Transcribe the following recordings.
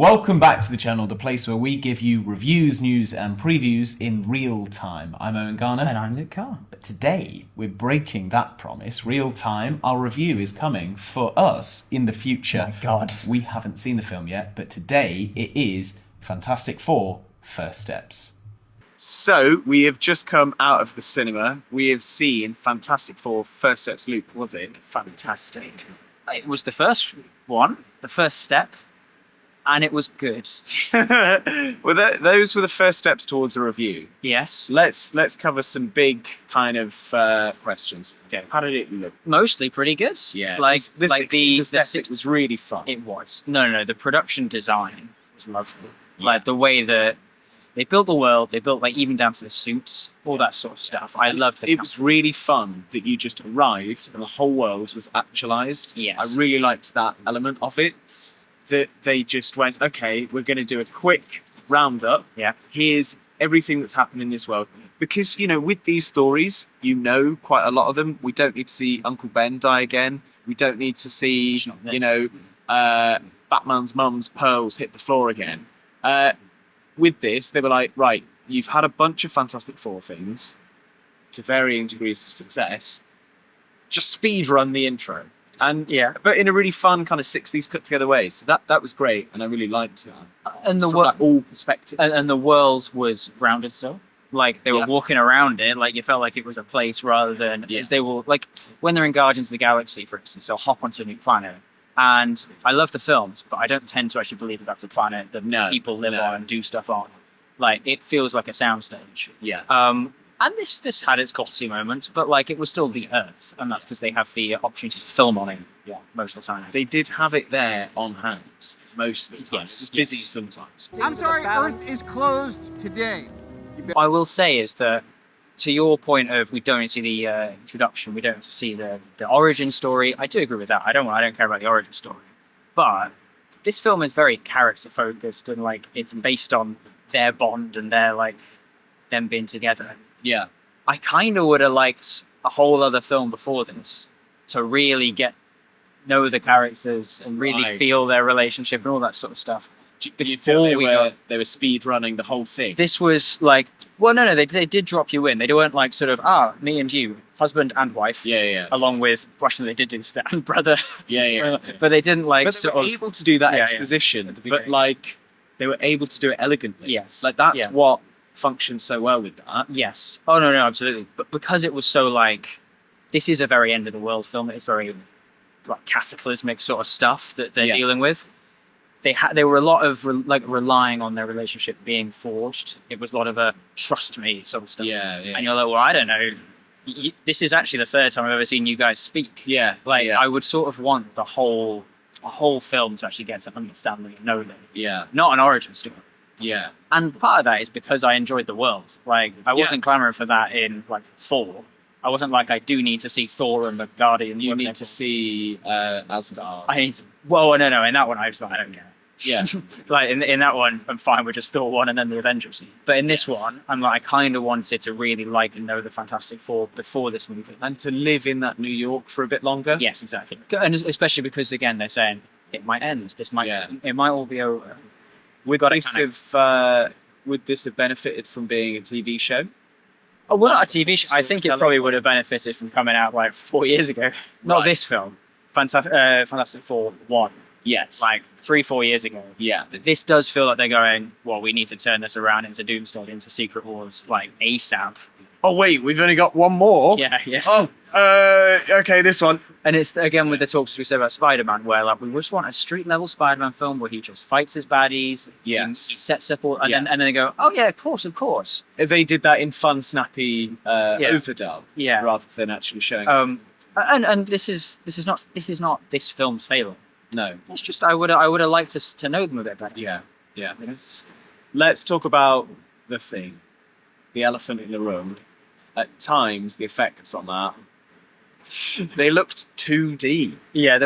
Welcome back to the channel, the place where we give you reviews, news, and previews in real time. I'm Owen Garner. And I'm Luke Carr. But today, we're breaking that promise. Real time, our review is coming for us in the future. Oh my God. We haven't seen the film yet, but today it is Fantastic Four: First Steps. So, we have just come out of the cinema. We have seen Fantastic Four: First Steps. Luke, was it fantastic? It was the first one, the first step, and it was good. Well, those were the first steps towards a review. Yes. Let's cover some big kind of questions. Okay. How did it look? Mostly pretty good. Yeah, the aesthetic was really fun. It was. No. The production design was lovely. Yeah. Like the way that they built the world, they built like even down to the suits, all that sort of stuff. I loved it. It was really fun that you just arrived and the whole world was actualized. Yes. I really liked that element of it. That they just went, okay, we're going to do a quick roundup. Yeah. Here's everything that's happened in this world. Because, you know, with these stories, you know quite a lot of them. We don't need to see Uncle Ben die again. We don't need to see, you know, Batman's mum's pearls hit the floor again. With this, they were like, right, you've had a bunch of Fantastic Four things to varying degrees of success. Just speed run the intro. And yeah, but in a really fun kind of 60s cut together way. So that was great, and I really liked that. And the like, all perspectives. And the world was grounded still. Like they were walking around it, like you felt like it was a place rather than as they were like when they're in Guardians of the Galaxy, for instance, they'll hop onto a new planet. And I love the films, but I don't tend to actually believe that that's a planet that people live on and do stuff on. Like it feels like a soundstage. Yeah. And this had its glossy moments, but like it was still the Earth, and that's because they have the opportunity to film on it. Yeah, most of the time. They did have it there on hand most of the time. Yes, it's busy sometimes. I'm sorry, Earth is closed today. What I will say is that, to your point of we don't see the introduction, we don't see the origin story. I do agree with that. I don't care about the origin story, but this film is very character focused and like it's based on their bond and their like them being together. Yeah. I kind of would have liked a whole other film before this to really know the characters and really feel their relationship and all that sort of stuff. You feel they were speed running the whole thing? This was like, well, no, they did drop you in. They weren't like sort of, me and you, husband and wife. Yeah. Along with, actually they did do this, and brother. Yeah. But they didn't like but they were able to do that exposition, but like they were able to do it elegantly. Yes. Like that's what functioned so well with that. Yes. Oh, no, absolutely. But because it was so like, this is a very end of the world film. It's very like cataclysmic sort of stuff that they're dealing with. They were a lot of relying on their relationship being forged. It was a lot of a trust me sort of stuff. Yeah. And you're like, well, I don't know. This is actually the third time I've ever seen you guys speak. Yeah. I would sort of want a whole film to actually get to understand them and know them. Yeah. Not an origin story. Yeah. And part of that is because I enjoyed the world. Like, I wasn't clamoring for that in, like, Thor. I wasn't like, I do need to see Thor and the Guardian. You need to see Asgard. No. In that one, I was like, I don't care. Yeah. Like, in that one, I'm fine with just Thor 1 and then the Avengers. But in this one, I'm like, I kind of wanted to really like and know the Fantastic Four before this movie. And to live in that New York for a bit longer. Yes, exactly. And especially because, again, they're saying, it might end. It might all be over. Would this have benefited from being a TV show? Oh, well, not a TV show. I think it probably would have benefited from coming out like 4 years ago. Not this film. Fantastic Four 1. Yes. Like 3-4 years ago. Yeah. But this does feel like they're going, well, we need to turn this around into Doomsday, into Secret Wars, like ASAP. Oh, wait, we've only got one more? Yeah. Oh, okay, this one. And it's, again, with the talks we said about Spider-Man, where like we just want a street-level Spider-Man film where he just fights his baddies, he sets up all, and then they go, oh yeah, of course. They did that in fun, snappy overdub, rather than actually showing. And this is not this film's failing. No, it's just I would have liked to know them a bit better. Yeah. Let's talk about the thing, the elephant in the room. At times, the effects on that. They looked 2D. Yeah,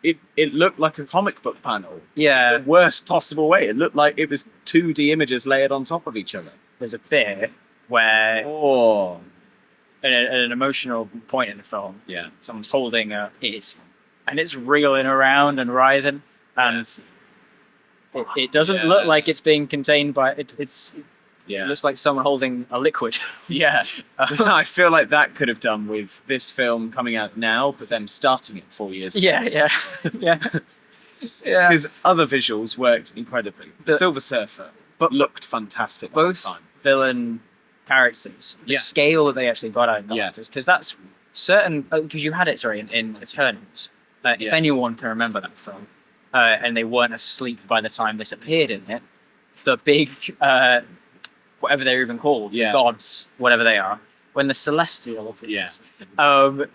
It looked like a comic book panel. Yeah. In the worst possible way. It looked like it was 2D images layered on top of each other. There's a bit where at an emotional point in the film, someone's holding it and it's wriggling around and writhing, and it doesn't look like it's being contained by it. Yeah. It looks like someone holding a liquid. Yeah. I feel like that could have done with this film coming out now, but them starting it 4 years ago. Yeah. Because other visuals worked incredibly. The Silver Surfer looked fantastic. Both villain characters, the scale that they actually got out of characters, because that's certain. Because you had it, in Eternals. If anyone can remember that film, and they weren't asleep by the time this appeared in it, the big, whatever they're even called, gods, whatever they are, when the celestial appears,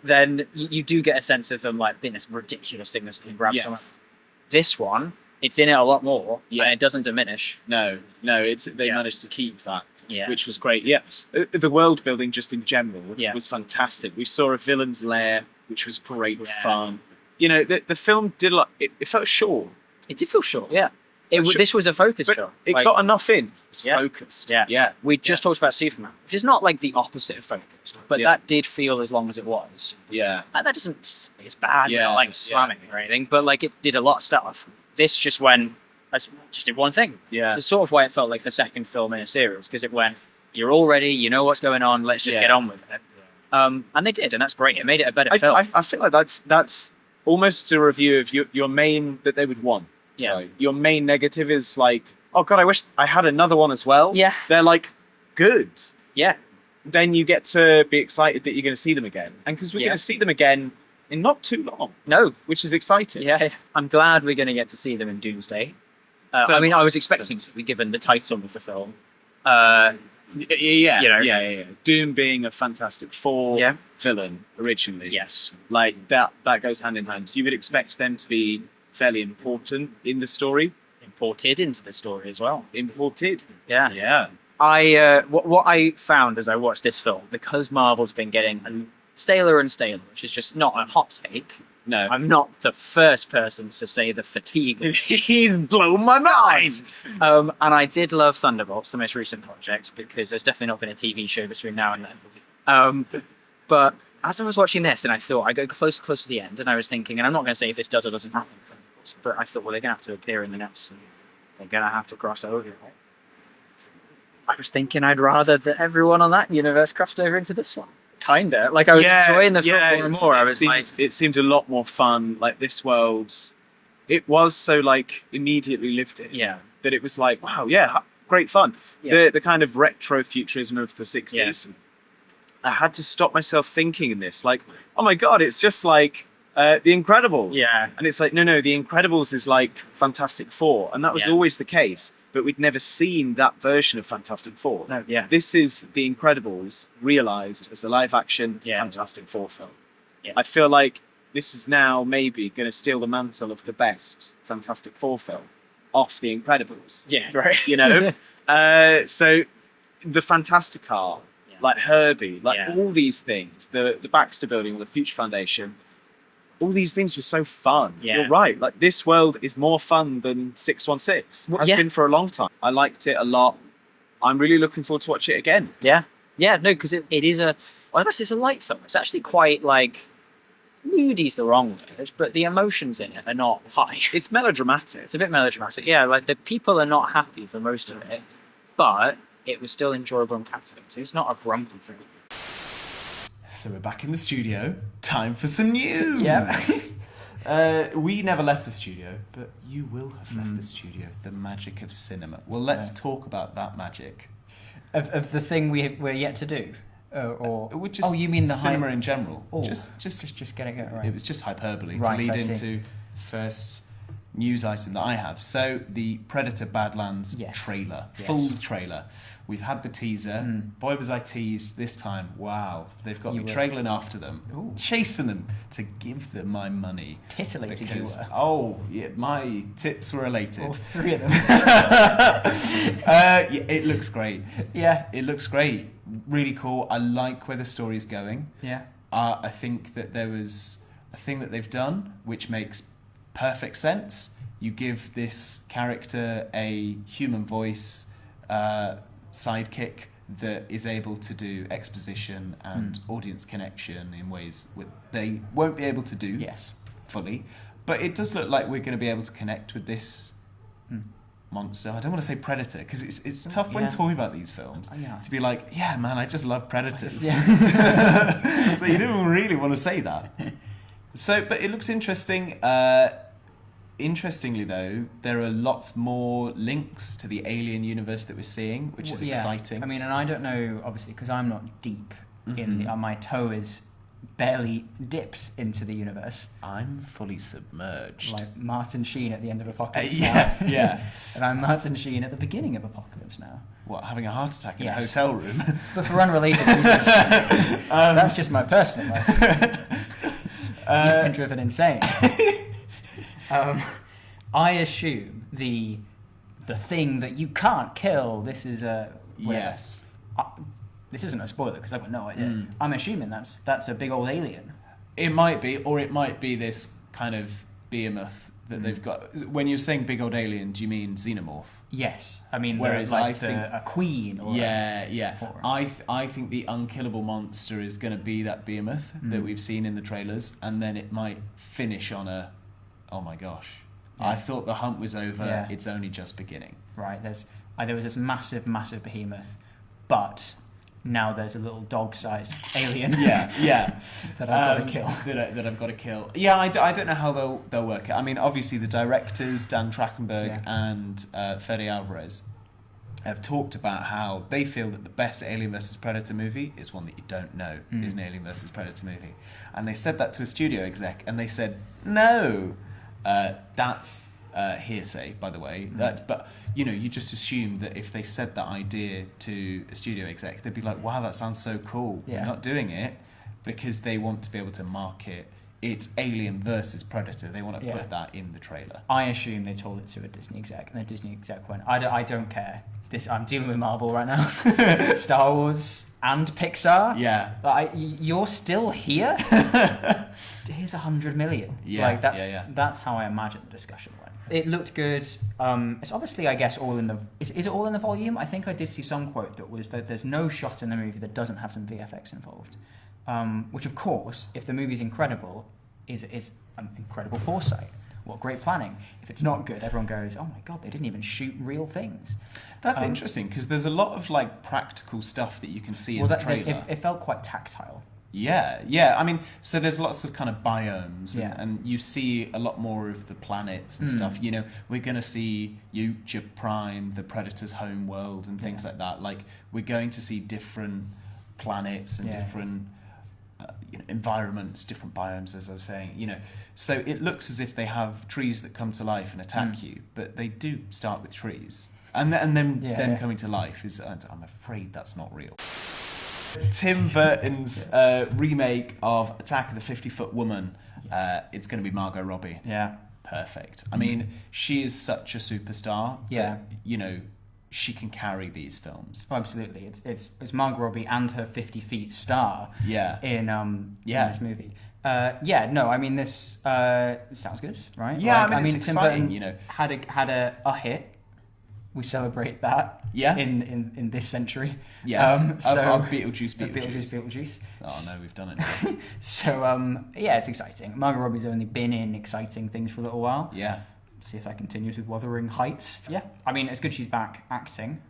then you do get a sense of them like being this ridiculous thing that's going to grab someone. This one, it's in it a lot more, and it doesn't diminish. No, they managed to keep that. Which was great. The world building just in general was fantastic. We saw a villain's lair, which was great fun. You know, the film did a lot. It felt short. It did feel short. This was a focus film. It got enough in. It was focused. We just talked about Superman, which is not like the opposite of focused, but that did feel as long as it was. And that doesn't say it's bad. Not like slamming or anything, but like it did a lot of stuff. This just went. Just did one thing. It's sort of why it felt like the second film in a series, because it went, you're all ready, you know what's going on, let's just get on with it. And they did, and that's great. It made it a better film. I feel like that's almost a review of your main that they would want. So your main negative is like, oh God, I wish I had another one as well. They're like, good. Then you get to be excited that you're going to see them again. And because we're going to see them again in not too long. No. Which is exciting. I'm glad we're going to get to see them in Doomsday. I mean, I was expecting to be given the title of the film. Doom being a Fantastic Four villain originally. Yes. Like that goes hand in hand. You would expect them to be fairly important in the story. Imported into the story as well. Imported. Yeah. What I found as I watched this film, because Marvel's been getting staler and staler, which is just not a hot take. No. I'm not the first person to say the fatigue. He's blown my mind. And I did love Thunderbolts, the most recent project, because there's definitely not been a TV show between now and then. But as I was watching this, and I thought, I go close to the end, and I was thinking, and I'm not going to say if this does or doesn't happen, but I thought, well, they're going to have to appear in the next, and they're going to have to cross over. Right? I was thinking I'd rather that everyone on that universe crossed over into this one. Kinda. Like, I was enjoying the film more and more. It seemed a lot more fun. Like, this world's... It was so, like, immediately lived in. That it was like, wow, great fun. The kind of retro futurism of the 60s. I had to stop myself thinking in this. Like, oh my God, it's just like The Incredibles. And it's like, no, The Incredibles is like Fantastic Four. And that was always the case. But we'd never seen that version of Fantastic Four. No, This is The Incredibles realised as a live-action Fantastic Four film. I feel like this is now maybe going to steal the mantle of the best Fantastic Four film off The Incredibles. Right. You know? So the Fantastic Carr, like Herbie, like all these things, the Baxter Building or the Future Foundation, all these things were so fun. You're right. Like, this world is more fun than 616. Has been for a long time. I liked it a lot. I'm really looking forward to watch it again. No, because it is it's a light film. It's actually quite, like, moody's the wrong word, but the emotions in it are not high. It's melodramatic. It's a bit melodramatic. Like, the people are not happy for most of it, but it was still enjoyable and captivating. It's not a grumpy film. So we're back in the studio. Time for some news. We never left the studio, but you will have left the studio. The magic of cinema. Well, let's talk about that magic. Of the thing we're yet to do? You mean the cinema in general? Just getting it right. It was just hyperbole to lead into first news item that I have. So the Predator Badlands trailer, full trailer. We've had the teaser. Boy, was I teased this time. Wow. They've got me trailing after them, chasing them to give them my money. Titillated you were. Oh, yeah, my tits were elated. All three of them. It looks great. It looks great. Really cool. I like where the story's going. I think that there was a thing that they've done which makes perfect sense. You give this character a human voice sidekick that is able to do exposition and audience connection in ways they won't be able to do fully. But it does look like we're going to be able to connect with this monster. I don't want to say predator because it's tough when talking about these films to be like, yeah, man, I just love predators. So you didn't really want to say that. So, but it looks interesting. Interestingly, though, there are lots more links to the alien universe that we're seeing, which is exciting. I mean, and I don't know, obviously, because I'm not deep in the. My toe is barely dipped into the universe. I'm fully submerged. Like Martin Sheen at the end of Apocalypse Now. Yeah. And I'm Martin Sheen at the beginning of Apocalypse Now. What, having a heart attack in a hotel room? But for unrelated reasons. That's just my personal life. You've been driven insane. I assume the thing that you can't kill, this is a... Yes. This isn't a spoiler because I've got no idea. I'm assuming that's a big old alien. It might be, or it might be this kind of behemoth that they've got. When you're saying big old alien, do you mean xenomorph? Yes, I mean whereas I think a queen. Or I think the unkillable monster is going to be that behemoth that we've seen in the trailers, and then it might finish on a, oh my gosh, I thought the hunt was over. Yeah. It's only just beginning. Right. There was this massive behemoth, but now there's a little dog-sized alien. that I've got to kill. That I've got to kill. Yeah, I don't know how they'll work it. I mean, obviously the directors Dan Trachtenberg and Fede Alvarez have talked about how they feel that the best Alien vs Predator movie is one that you don't know is an Alien vs Predator movie, and they said that to a studio exec, and they said no, that's hearsay, by the way. But you just assume that if they said that idea to a studio exec, they'd be like, wow, that sounds so cool. We're not doing it because they want to be able to market it's Alien versus Predator. They want to put that in the trailer. I assume they told it to a Disney exec, and the Disney exec went, I don't care. I'm dealing with Marvel right now. Star Wars and Pixar. Yeah. You're still here? Here's 100 million. Yeah. That's how I imagine the discussion went. It looked good. It's obviously, I guess, all in the... Is it all in the volume? I think I did see some quote that was that there's no shot in the movie that doesn't have some VFX involved. Which, of course, if the movie's incredible, is an incredible foresight. What great planning. If it's not good, everyone goes, oh my God, they didn't even shoot real things. That's interesting, because there's a lot of practical stuff that you can see in the trailer. It felt quite tactile. Yeah. I mean, so there's lots of kind of biomes, and you see a lot more of the planets and stuff. We're going to see Ucha Prime, the Predator's home world, and things like that. We're going to see different planets and different environments, different biomes, as I was saying. So it looks as if they have trees that come to life and attack you, but they do start with trees, and then them coming to life is. I'm afraid that's not real. Tim Burton's remake of Attack of the 50-Foot Woman. It's going to be Margot Robbie. Yeah. Perfect. I mean, she is such a superstar. Yeah. That, she can carry these films. Oh, absolutely. It's Margot Robbie and her 50 Feet star in this movie. I mean, this sounds good, right? Yeah, I mean, it's Tim exciting, Burton had a hit. We celebrate that in this century. Yes, of Beetlejuice. Oh no, we've done it now. So, it's exciting. Margot Robbie's only been in exciting things for a little while. Yeah. See if that continues with Wuthering Heights. Yeah. I mean, it's good she's back acting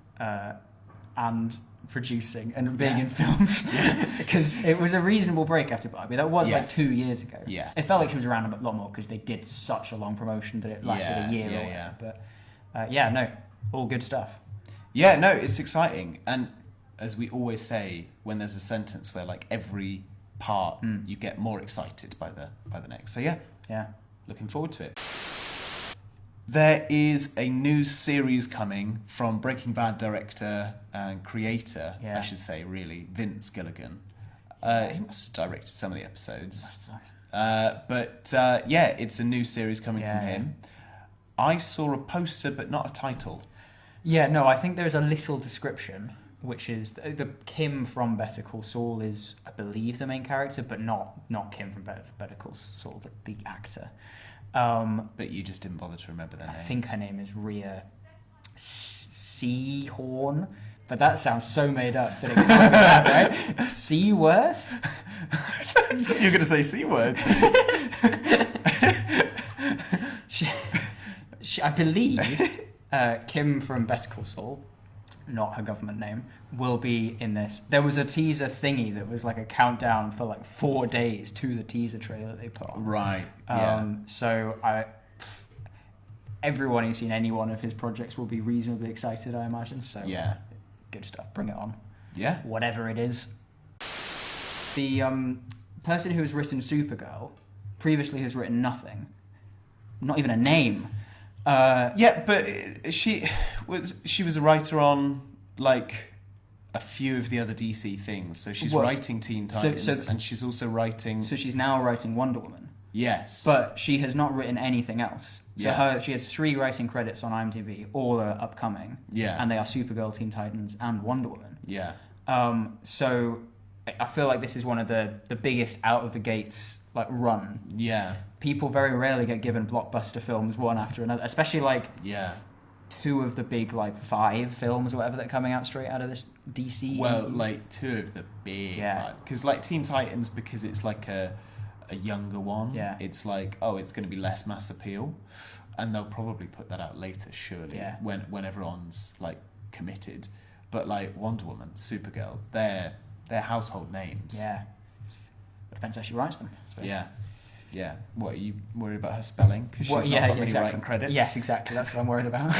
and producing and being in films. Because it was a reasonable break after Barbie. That was 2 years ago. Yeah. It felt like she was around a lot more because they did such a long promotion that it lasted a year or whatever. But, all good stuff. Yeah, no, it's exciting. And as we always say, when there's a sentence where every part you get more excited by the next. So yeah, looking forward to it. There is a new series coming from Breaking Bad director and creator, I should say, really, Vince Gilligan. He must have directed some of the episodes. But it's a new series coming from him. I saw a poster, but not a title. Yeah, no, I think there's a little description, which is the Kim from Better Call Saul is, I believe, the main character, but not Kim from Better Call Saul, the actor. But you just didn't bother to remember their name. I think her name is Rhea Seahorn, but that sounds so made up that it can't be that, right? Seaworth? You're going to say C-word. I believe Kim from Better Call Saul, not her government name, will be in this. There was a teaser thingy that was like a countdown for like 4 days to the teaser trailer they put on. Right. Yeah. So everyone who's seen any one of his projects will be reasonably excited, I imagine. So yeah, good stuff. Bring it on. Yeah. Whatever it is. The person who has written Supergirl previously has written nothing. Not even a name. Yeah, but she was a writer on like a few of the other DC things. So she's writing Teen Titans, and she's also writing. So she's now writing Wonder Woman. Yes, but she has not written anything else. So yeah. she has 3 writing credits on IMDb. All are upcoming. Yeah, and they are Supergirl, Teen Titans, and Wonder Woman. Yeah. So I feel like this is one of the biggest out of the gates like run. Yeah. People very rarely get given blockbuster films one after another, especially like 2 of the big like 5 films or whatever that are coming out straight out of this DC. Well, like 2 of the big 5, because like Teen Titans, because it's like a younger one. Yeah. It's like, oh, it's going to be less mass appeal, and they'll probably put that out later, surely. Yeah. When everyone's like committed, but like Wonder Woman, Supergirl, they're household names. Yeah. Depends how she writes them. Yeah. Yeah. What, are you worried about her spelling? Because she's not got many writing credits? Yes, exactly. That's what I'm worried about.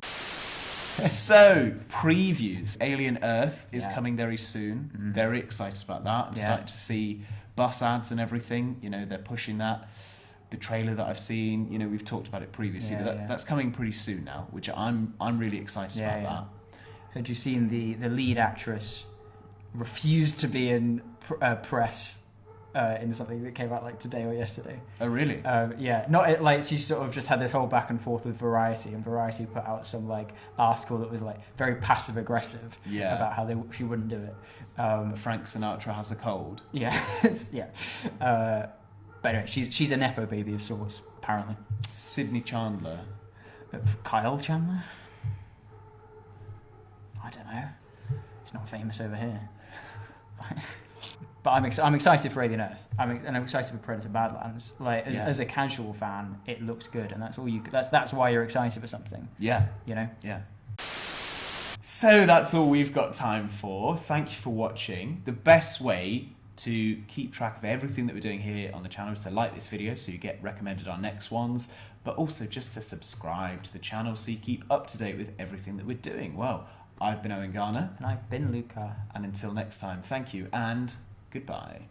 So, previews. Alien Earth is coming very soon. Mm-hmm. Very excited about that. I'm starting to see bus ads and everything. You know, they're pushing that. The trailer that I've seen, you know, we've talked about it previously, but that's coming pretty soon now, which I'm really excited about that. Had you seen the lead actress refused to be in press in something that came out like today or yesterday? Oh, really? Not like she sort of just had this whole back and forth with Variety, and Variety put out some like article that was like very passive aggressive about how she wouldn't do it. Frank Sinatra has a cold. Yeah, yeah. But anyway, she's a nepo baby of sorts, apparently. Sydney Chandler. Kyle Chandler? I don't know. He's not famous over here. But I'm excited for Alien Earth. And I'm excited for Predator Badlands. Like as a casual fan, it looks good, and that's all you. That's why you're excited for something. Yeah. You know. Yeah. So that's all we've got time for. Thank you for watching. The best way to keep track of everything that we're doing here on the channel is to like this video so you get recommended our next ones, but also just to subscribe to the channel so you keep up to date with everything that we're doing. Well, I've been Owen Garner. And I've been Luca. And until next time, thank you and goodbye.